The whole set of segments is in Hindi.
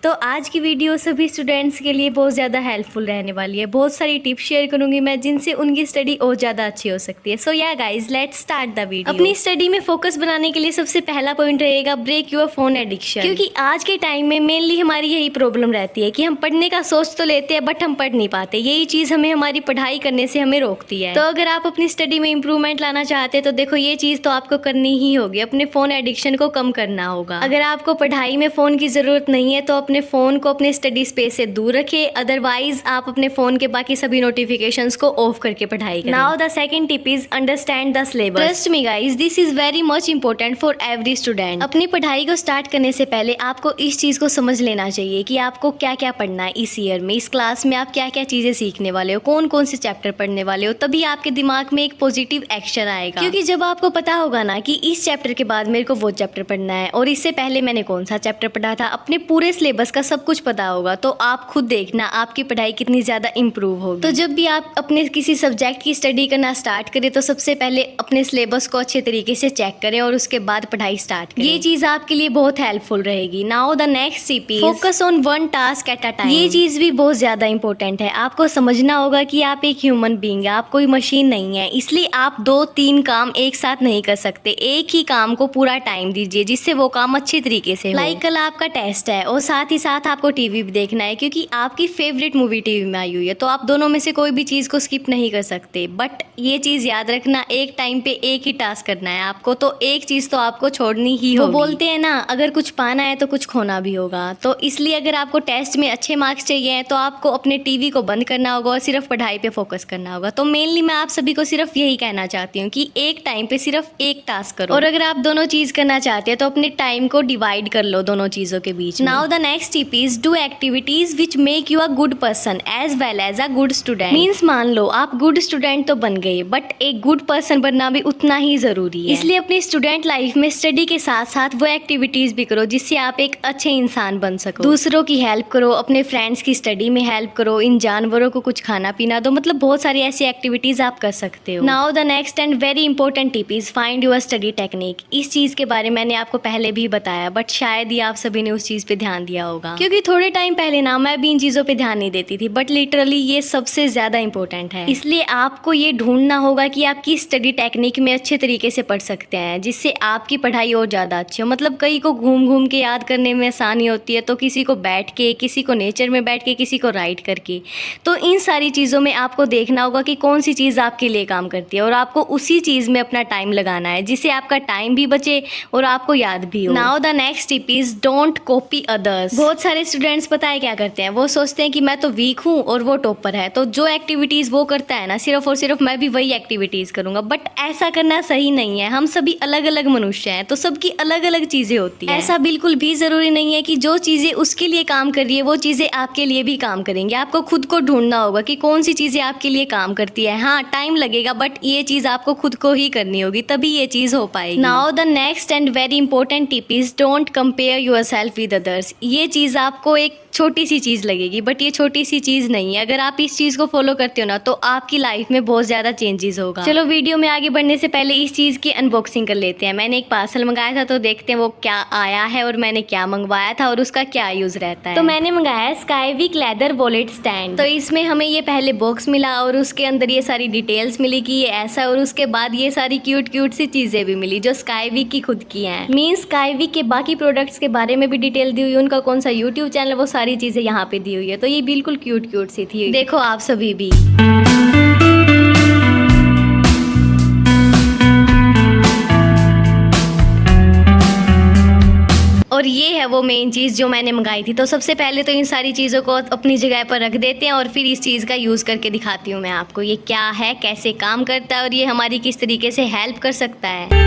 तो आज की वीडियो सभी स्टूडेंट्स के लिए बहुत ज़्यादा हेल्पफुल रहने वाली है। बहुत सारी टिप्स शेयर करूंगी मैं जिनसे उनकी स्टडी और ज़्यादा अच्छी हो सकती है। सो yeah guys let's start the video. अपनी स्टडी में फोकस बनाने के लिए सबसे पहला पॉइंट रहेगा ब्रेक योर फोन एडिक्शन। क्योंकि आज के टाइम में मेनली हमारी यही प्रॉब्लम रहती है कि हम पढ़ने का सोच तो लेते हैं बट हम पढ़ नहीं पाते। यही चीज़ हमें हमारी पढ़ाई करने से हमें रोकती है। तो अगर आप अपनी स्टडी में इंप्रूवमेंट लाना चाहते हैं तो देखो ये चीज़ तो आपको करनी ही होगी। अपने फोन एडिक्शन को कम करना होगा। अगर आपको पढ़ाई में फोन की जरूरत नहीं है तो अपने फोन को अपने स्टडी स्पेस से दूर रखें। अदरवाइज आप अपने फोन के बाकी सभी नोटिफिकेशंस को ऑफ करके पढ़ाई करें। Now the second tip is understand the syllabus. Trust me guys, this is very much important for every student. अपनी पढ़ाई को स्टार्ट करने से पहले आपको इस चीज को समझ लेना चाहिए कि आपको क्या क्या पढ़ना है इस ईयर में, इस क्लास में आप क्या क्या चीजें सीखने वाले हो, कौन कौन से चैप्टर पढ़ने वाले हो। तभी आपके दिमाग में एक पॉजिटिव एक्शन आएगा। क्योंकि जब आपको पता होगा ना कि इस चैप्टर के बाद मेरे को वो चैप्टर पढ़ना है और इससे पहले मैंने कौन सा चैप्टर पढ़ा था, अपने पूरे सिलेबस का सब कुछ पता होगा, तो आप खुद देखना आपकी पढ़ाई कितनी ज्यादा इंप्रूव होगी। तो जब भी आप अपने किसी सब्जेक्ट की स्टडी करना स्टार्ट करें तो सबसे पहले अपने सिलेबस को अच्छे तरीके से चेक करें और उसके बाद पढ़ाई स्टार्ट करें। ये चीज आपके लिए बहुत हेल्पफुल रहेगी। Now the next tip is focus on one task at a time. ये चीज भी बहुत ज्यादा इंपॉर्टेंट है। आपको समझना होगा कि आप एक ह्यूमन बीइंग है, आप कोई मशीन नहीं है। इसलिए आप 2-3 काम एक साथ नहीं कर सकते। एक ही काम को पूरा टाइम दीजिए जिससे वो काम अच्छे तरीके से हो। लाइक कल आपका टेस्ट है और साथ ही साथ आपको टीवी भी देखना है क्योंकि आपकी फेवरेट मूवी टीवी में आई हुई है, तो आप दोनों में से कोई भी चीज को स्किप नहीं कर सकते। बट ये चीज याद रखना, एक टाइम पे एक ही टास्क करना है आपको, तो एक चीज तो आपको छोड़नी ही होगी। वो बोलते हैं ना, अगर कुछ पाना है तो कुछ खोना भी होगा। तो इसलिए अगर आपको टेस्ट में अच्छे मार्क्स चाहिए तो आपको अपने टीवी को बंद करना होगा और सिर्फ पढ़ाई पे फोकस करना होगा। तो मेनली मैं आप सभी को सिर्फ यही कहना चाहती हूँ कि एक टाइम पे सिर्फ एक टास्क करो। और अगर आप दोनों चीज करना चाहते हैं तो अपने टाइम को डिवाइड कर लो दोनों चीजों के बीच। Now the next tip is do activities which make you a good person as well as a good student. Means मान लो आप गुड स्टूडेंट तो बन गए बट एक गुड पर्सन बनना भी उतना ही जरूरी है। इसलिए अपनी स्टूडेंट लाइफ में स्टडी के साथ साथ वो एक्टिविटीज भी करो जिससे आप एक अच्छे इंसान बन सको। दूसरों की हेल्प करो, अपने फ्रेंड्स की स्टडी में हेल्प करो, इन जानवरों को कुछ खाना पीना दो। मतलब बहुत सारी ऐसी एक्टिविटीज आप कर सकते हो। Now the next and very important tip is find your study technique. इस चीज के बारे में मैंने आपको पहले भी बताया बट शायद ही आप सभी ने उस चीज पे ध्यान दिया होगा। क्योंकि थोड़े टाइम पहले ना मैं भी इन चीजों पे ध्यान नहीं देती थी बट लिटरली ये सबसे ज्यादा इंपॉर्टेंट है। इसलिए आपको ये ढूंढना होगा कि आप किस स्टडी टेक्निक में अच्छे तरीके से पढ़ सकते हैं जिससे आपकी पढ़ाई और ज्यादा अच्छी हो। मतलब कई को घूम घूम के याद करने में आसानी होती है, तो किसी को बैठ के, किसी को नेचर में बैठ के, किसी को राइट करके। तो इन सारी चीजों में आपको देखना होगा कि कौन सी चीज आपके लिए काम करती है और आपको उसी चीज में अपना टाइम लगाना है जिससे आपका टाइम भी बचे और आपको याद भी हो। Now the next tip is don't copy others. बहुत सारे स्टूडेंट्स पता है क्या करते हैं, वो सोचते हैं कि मैं तो वीक हूँ और वो टॉपर है, तो जो एक्टिविटीज वो करता है ना सिर्फ और सिर्फ मैं भी वही एक्टिविटीज करूंगा। बट ऐसा करना सही नहीं है। हम सभी अलग अलग मनुष्य हैं तो सबकी अलग अलग चीजें होती है। ऐसा बिल्कुल भी जरूरी नहीं है कि जो चीजें उसके लिए काम कर रही है वो चीजें आपके लिए भी काम करेंगे। आपको खुद को ढूंढना होगा कि कौन सी चीजें आपके लिए काम करती है। हाँ टाइम लगेगा बट ये चीज आपको खुद को ही करनी होगी, तभी ये चीज हो पाएगी। Now the next and very important tip is don't compare yourself with others. ये चीज आपको एक छोटी सी चीज लगेगी बट ये छोटी सी चीज नहीं है। अगर आप इस चीज को फॉलो करते हो ना तो आपकी लाइफ में बहुत ज्यादा चेंजेस होगा। चलो वीडियो में आगे बढ़ने से पहले इस चीज की अनबॉक्सिंग कर लेते हैं। मैंने एक पार्सल मंगाया था तो देखते हैं वो क्या आया है और मैंने क्या मंगवाया था और उसका क्या यूज रहता है। तो मैंने मंगाया स्काईविक लेदर वॉलेट स्टैंड। तो इसमें हमें ये पहले बॉक्स मिला और उसके अंदर ये सारी डिटेल्स मिली कि ये ऐसा, और उसके बाद ये सारी क्यूट क्यूट सी चीजें भी मिली जो स्काईविक की खुद की है। मीन्स स्काईविक के बाकी प्रोडक्ट्स के बारे में भी डिटेल दी हुई, उनका कौन सा यूट्यूब चैनल, वो सारी चीजें यहाँ पे दी हुई है। तो ये बिल्कुल क्यूट क्यूट सी थी, देखो आप सभी भी। और ये है वो मेन चीज़ जो मैंने मंगाई थी। तो सबसे पहले तो इन सारी चीज़ों को अपनी जगह पर रख देते हैं और फिर इस चीज़ का यूज़ करके दिखाती हूँ मैं आपको ये क्या है, कैसे काम करता है और ये हमारी किस तरीके से हेल्प कर सकता है।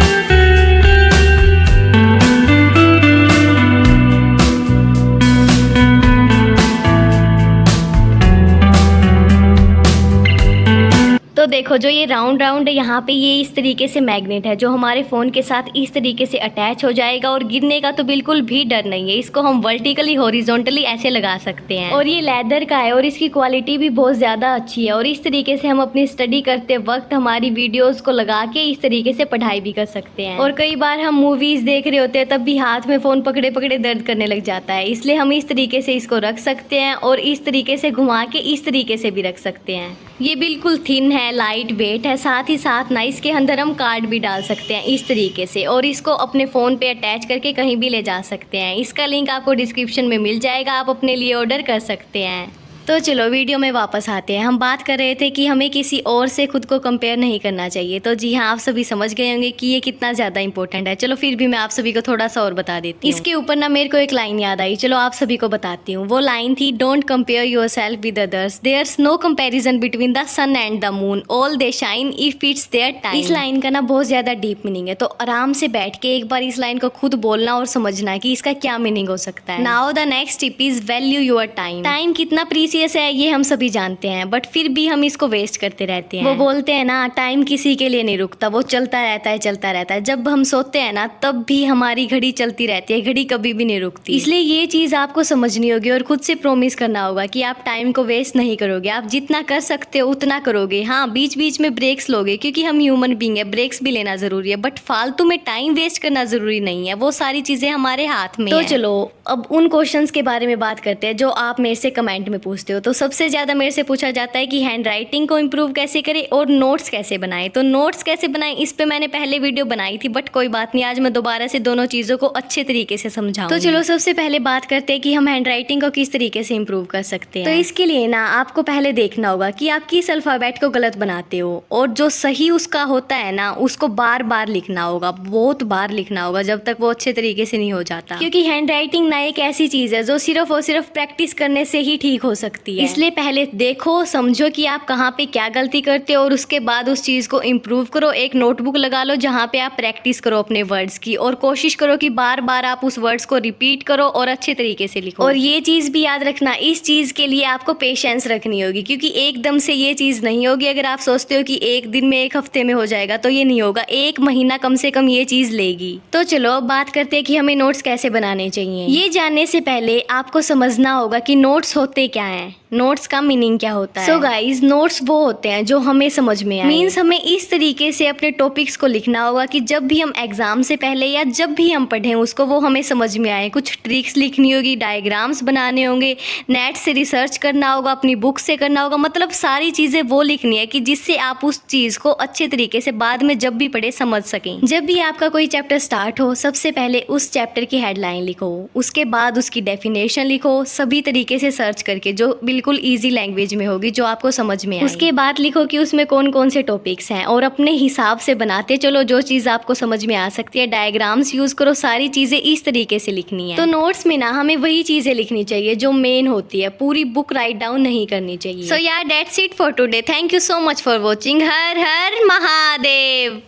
तो देखो देखो जो ये राउंड राउंड है यहाँ पे, ये इस तरीके से मैग्नेट है जो हमारे फ़ोन के साथ इस तरीके से अटैच हो जाएगा और गिरने का तो बिल्कुल भी डर नहीं है। इसको हम वर्टिकली हॉरिजॉन्टली ऐसे लगा सकते हैं और ये लेदर का है और इसकी क्वालिटी भी बहुत ज़्यादा अच्छी है। और इस तरीके से हम अपनी स्टडी करते वक्त हमारी वीडियोज़ को लगा के इस तरीके से पढ़ाई भी कर सकते हैं। और कई बार हम मूवीज़ देख रहे होते हैं तब भी हाथ में फ़ोन पकड़े पकड़े दर्द करने लग जाता है, इसलिए हम इस तरीके से इसको रख सकते हैं और इस तरीके से घुमा के इस तरीके से भी रख सकते हैं। ये बिल्कुल थिन है, लाइट वेट है, साथ ही साथ ना इसके अंदर हम कार्ड भी डाल सकते हैं इस तरीके से और इसको अपने फ़ोन पे अटैच करके कहीं भी ले जा सकते हैं। इसका लिंक आपको डिस्क्रिप्शन में मिल जाएगा, आप अपने लिए ऑर्डर कर सकते हैं। तो चलो वीडियो में वापस आते हैं। हम बात कर रहे थे कि हमें किसी और से खुद को कंपेयर नहीं करना चाहिए। तो जी हाँ, आप सभी समझ गए होंगे कि ये कितना ज़्यादा इंपॉर्टेंट है। चलो फिर भी मैं आप सभी को थोड़ा सा और बता देती हूँ। इसके ऊपर ना मेरे को एक लाइन याद आई, चलो आप सभी को बताती हूँ। वो लाइन थी, don't compare yourself with others, there's no comparison between the sun and the moon, all they shine if it's their time. इस लाइन का ना बहुत ज़्यादा डीप मीनिंग है, तो आराम से बैठ के एक बार इस लाइन को खुद बोलना और समझना कि इसका क्या मीनिंग हो सकता है। Now the next tip is value your time. Time कितना प्रीसियस है ये हम सभी जानते हैं, बट फिर भी हम इसको वेस्ट करते रहते हैं। वो बोलते हैं ना, टाइम किसी के लिए नहीं रुकता, वो चलता रहता है चलता रहता है। जब हम सोते हैं ना तब भी हमारी घड़ी चलती रहती है, घड़ी कभी भी नहीं रुकती। इसलिए ये चीज़ आपको समझनी होगी और खुद से प्रॉमिस करना होगा कि आप टाइम को वेस्ट नहीं करोगे। आप जितना कर सकते हो उतना करोगे। हाँ, बीच बीच में ब्रेक्स लोगे क्योंकि हम ह्यूमन बीइंग है, ब्रेक्स भी लेना ज़रूरी है, बट फालतू में टाइम वेस्ट करना ज़रूरी नहीं है। वो सारी चीज़ें हमारे हाथ में है। तो चलो अब उन क्वेश्चंस के बारे में बात करते हैं जो आप मेरे से कमेंट में पूछते हो। तो सबसे ज़्यादा मेरे से पूछा जाता है कि हैंड राइटिंग को इम्प्रूव कैसे करें और नोट्स कैसे बनाएं। तो नोट्स कैसे बनाएं इस पे मैंने पहले वीडियो बनाई थी, बट कोई बात नहीं, आज मैं दोबारा से दोनों चीज़ों को अच्छे तरीके से समझाऊंगी। तो चलो सबसे पहले बात करते हैं कि हम हैंड राइटिंग को किस तरीके से इम्प्रूव कर सकते हैं। तो इसके लिए ना आपको पहले देखना होगा कि आप किस अल्फ़ाबेट को गलत बनाते हो और जो सही उसका होता है ना उसको बार बार लिखना होगा, बहुत बार लिखना होगा जब तक वो अच्छे तरीके से नहीं हो जाता। क्योंकि हैंड राइटिंग ना एक ऐसी चीज़ है जो सिर्फ और सिर्फ प्रैक्टिस करने से ही ठीक हो सकती है। इसलिए पहले देखो, समझो कि आप कहाँ पे क्या गलती करते हो और उसके बाद उस चीज़ को इम्प्रूव करो। एक नोटबुक लगा लो जहाँ पे आप प्रैक्टिस करो अपने वर्ड्स की और कोशिश करो कि बार बार आप उस वर्ड्स को रिपीट करो और अच्छे तरीके से लिखो। और ये चीज़ भी याद रखना, इस चीज़ के लिए आपको पेशेंस रखनी होगी क्योंकि एकदम से ये चीज़ नहीं होगी। अगर आप सोचते हो कि एक दिन में, एक हफ्ते में हो जाएगा, तो ये नहीं होगा। 1 महीना कम से कम ये चीज़ लेगी। तो चलो अब बात करते हैं कि हमें नोट्स कैसे बनाने चाहिए। ये जानने से पहले आपको समझना होगा कि नोट्स होते क्या हैं, नोट्स का मीनिंग क्या होता है। सो गाइज, नोट्स वो होते हैं जो हमें समझ में आए। मीन्स हमें इस तरीके से अपने टॉपिक्स को लिखना होगा कि जब भी हम एग्जाम से पहले या जब भी हम पढ़ें उसको वो हमें समझ में आए। कुछ ट्रिक्स लिखनी होगी, डायग्राम्स बनाने होंगे, नेट से रिसर्च करना होगा, अपनी बुक से करना होगा। मतलब सारी चीज़ें वो लिखनी है कि जिससे आप उस चीज़ को अच्छे तरीके से बाद में जब भी पढ़े समझ सकें। जब भी आपका कोई चैप्टर स्टार्ट हो, सबसे पहले उस चैप्टर की हेडलाइन लिखो, उसके बाद उसकी डेफिनेशन लिखो, सभी तरीके से सर्च करके, जो बिल्कुल ईजी लैंग्वेज में होगी, जो आपको समझ में आए। उसके बाद लिखो कि उसमें कौन कौन से टॉपिक्स हैं और अपने हिसाब से बनाते चलो जो चीज़ आपको समझ में आ सकती है। डायग्राम्स यूज़ करो, सारी चीज़ें इस तरीके से लिखनी है। तो नोट्स में ना हमें वही चीज़ें लिखनी चाहिए जो मेन होती है, पूरी बुक राइट डाउन नहीं करनी चाहिए। सो यार, that's it for today. Thank you so much for watching. Her her Mahadev.